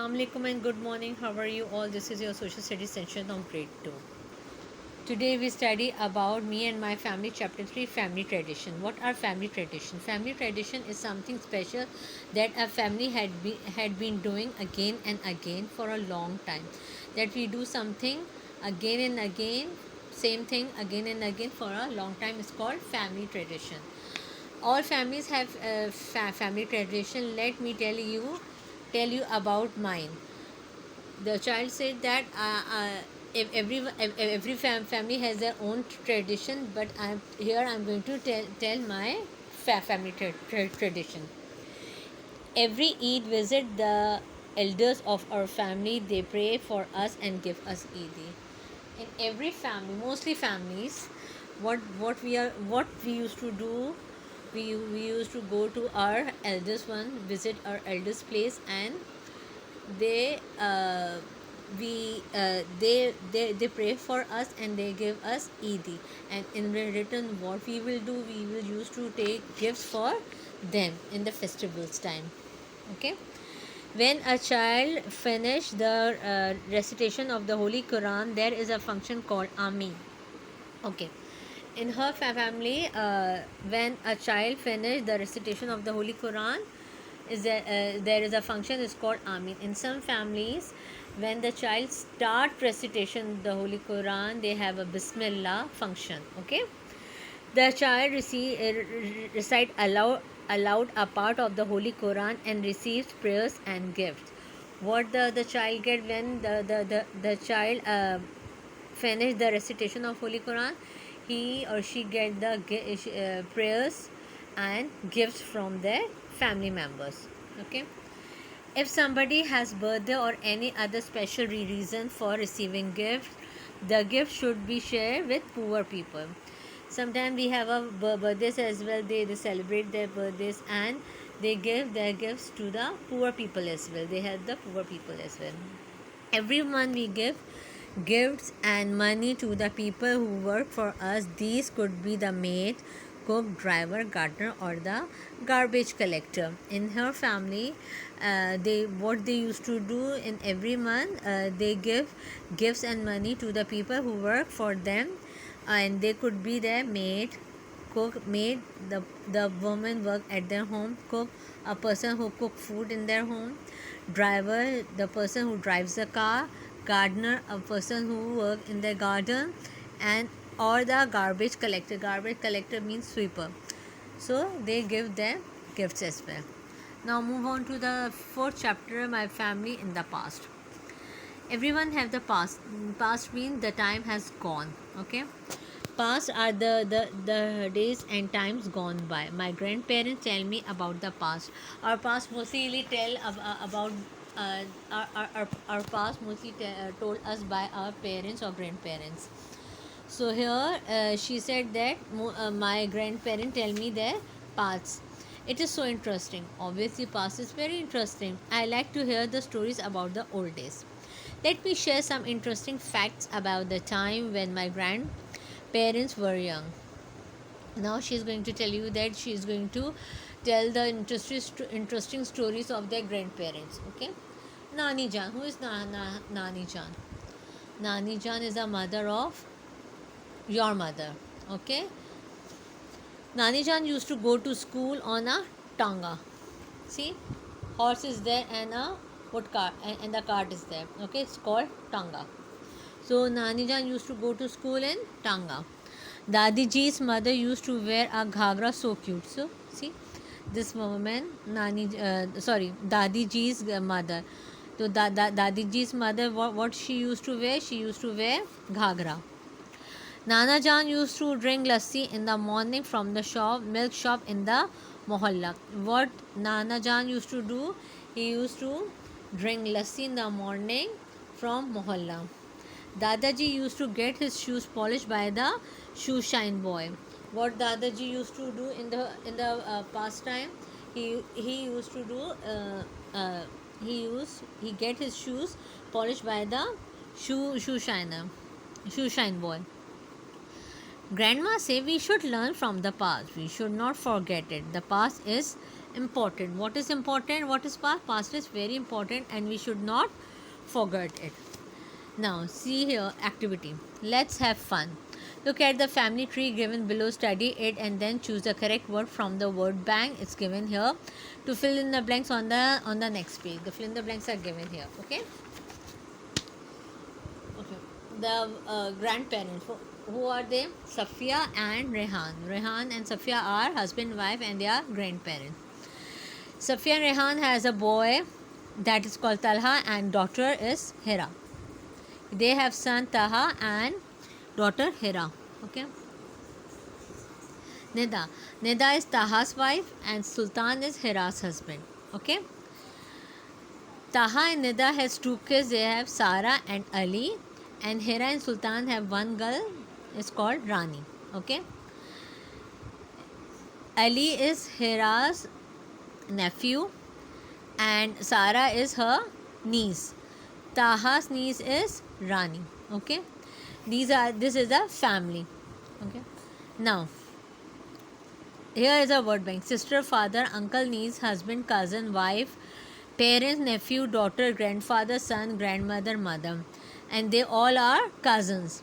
Assalamu alaikum and good morning. How are you all? This is your social studies section on grade 2. Today we study about me and my family, chapter 3, family tradition. What are family tradition? Family tradition is something special that a family had been doing again and again for a long time. That we do something again and again, same thing again and again for a long time is called family tradition. All families have family tradition. Let me tell you about mine. The child said that if family has their own tradition, but I'm going to tell my family tradition. Every Eid visit the elders of our family. They pray for us and give us Eid. In every family, mostly families, what we used to do, we used to go to our eldest one, visit our eldest place, and they they pray for us and they give us Eid. And in return, what we will do, we will used to take gifts for them in the festivals time. Okay. When a child finish the recitation of the Holy Quran, there is a function called Amin. Okay. In her family, when a child finish the recitation of the Holy Quran, there is a function is called Amin. In some families, when the child start recitation the Holy Quran, they have a Bismillah function. Okay. The child recite aloud a part of the Holy Quran and receives prayers and gifts. What the child get when the child finish the recitation of Holy Quran, he or she get the prayers and gifts from their family members. Okay. If somebody has birthday or any other special reason for receiving gifts, the gift should be shared with poor people. Sometimes we have a birthdays as well. They celebrate their birthdays and they give their gifts to the poor people as well. They help the poor people as well. Every month we give gifts and money to the people who work for us. These could be the maid, cook, driver, gardener, or the garbage collector. In her family, they what they used to do in every month, they give gifts and money to the people who work for them, and they could be their maid, cook, maid, the woman work at their home, cook, a person who cook food in their home, driver, the person who drives the car, gardener, a person who work in the garden, and or the garbage collector. Garbage collector means sweeper. So they give them gifts as well. Now move on to the fourth chapter, my family in the past. Everyone have the past. Past means the time has gone. Okay. Past are the days and times gone by. My grandparents tell me about the past. Our past mostly tell about our past mostly told us by our parents or grandparents. So here she said that my grandparents tell me their past. It is so interesting. Obviously, past is very interesting. I like to hear the stories about the old days. Let me share some interesting facts about the time when my grandparents were young. Now she is going to tell you that she is going to tell the interesting stories of their grandparents. Okay. Nani Jan. Who is Nani Jan? Nani Jan is the mother of your mother. Okay. Nani Jan used to go to school on a tanga. See, horse is there and a what cart and the cart is there. Okay, it's called tanga. So Nani Jan used to go to school in tanga. Dadi Ji's mother used to wear a ghagra, so cute. So see, this woman, Dadi Ji's mother. So Dadi Ji's mother, what she used to wear? She used to wear ghagra. Nana Jan used to drink lassi in the morning from the milk shop in the mohalla. What Nana Jan used to do? He used to drink lassi in the morning from mohalla. Dadaji used to get his shoes polished by the shoe shine boy. What Dadaji used to do in the past time? He used to do he get his shoes polished by the shoe shine boy. Grandma say we should learn from the past. We should not forget it. The past is important. What is important? What is past? Past is very important and we should not forget it. Now, see here activity. Let's have fun. Look at the family tree given below, study it, and then choose the correct word from the word bank. It's given here. To fill in the blanks on the next page. The fill in the blanks are given here. Okay. Okay. The grandparents. Who are they? Safia and Rehan. Rehan and Safia are husband, wife, and they are grandparents. Safia and Rehan has a boy that is called Talha, and daughter is Hira. They have son Taha and daughter Hira. Okay. Nida. Nida is Taha's wife and Sultan is Hira's husband. Okay. Taha and Nida has two kids. They have Sara and Ali, and Hira and Sultan have one girl. It's called Rani. Okay. Ali is Hira's nephew, and Sara is her niece. Taha's niece is Rani. Okay. This is a family. Okay. Now, here is a word bank. Sister, father, uncle, niece, husband, cousin, wife, parents, nephew, daughter, grandfather, son, grandmother, mother. And they all are cousins.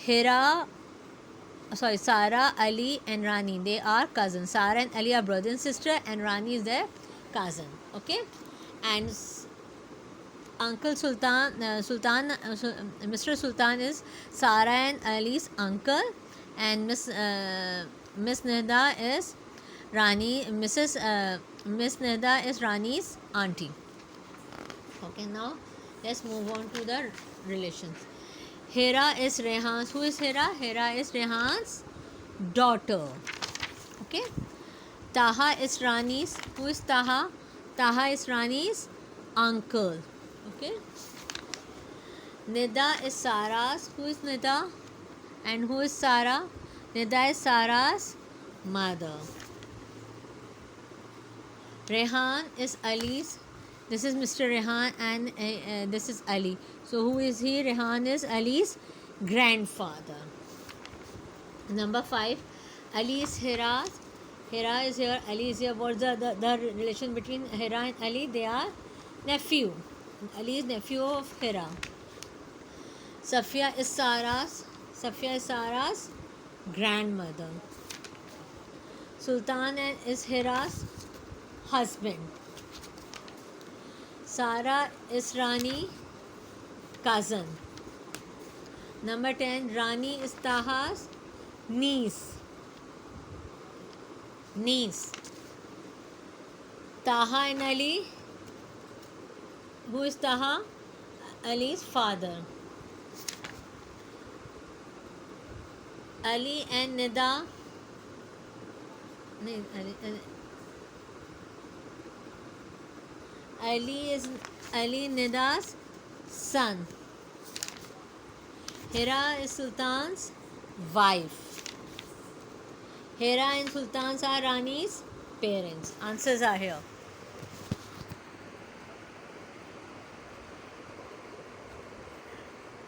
Sara, Ali and Rani, they are cousins. Sara and Ali are brother and sister, and Rani is their cousin. Okay. And Uncle Mr. Sultan is Sara and Ali's uncle, and Miss Nida is Miss Nida is Rani's auntie. Okay, now let's move on to the relations. Hira is Rehan's. Who is Hira? Hira is Rehan's daughter. Okay. Taha is Rani's. Who is Taha? Taha is Rani's uncle. Okay. Nida is Sara's. Who is Nida? And who is Sara? Nida is Sara's mother. Rehan is Ali's. This is Mr. Rehan and this is Ali. So who is he? Rehan is Ali's grandfather. Number 5. Ali is Hira's. Hira is here. Ali is here. What's the relation between Hira and Ali? They are nephew. Ali is nephew of Hira. Safia is Sara's grandmother. Sultan is Hira's husband. Sara is Rani, cousin. Number 10. Rani is Taha's niece. Taha and Ali. Who is Taha? Ali's father. Ali and Nida. Ali is Ali Nida's son. Hira is Sultan's wife. Hira and Sultan's are Rani's parents. Answers are here.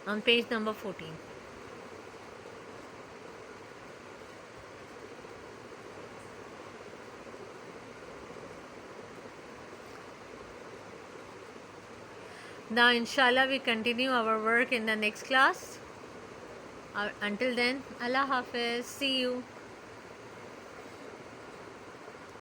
On page number 14. Now, inshallah, we continue our work in the next class. Until then, Allah Hafiz. See you.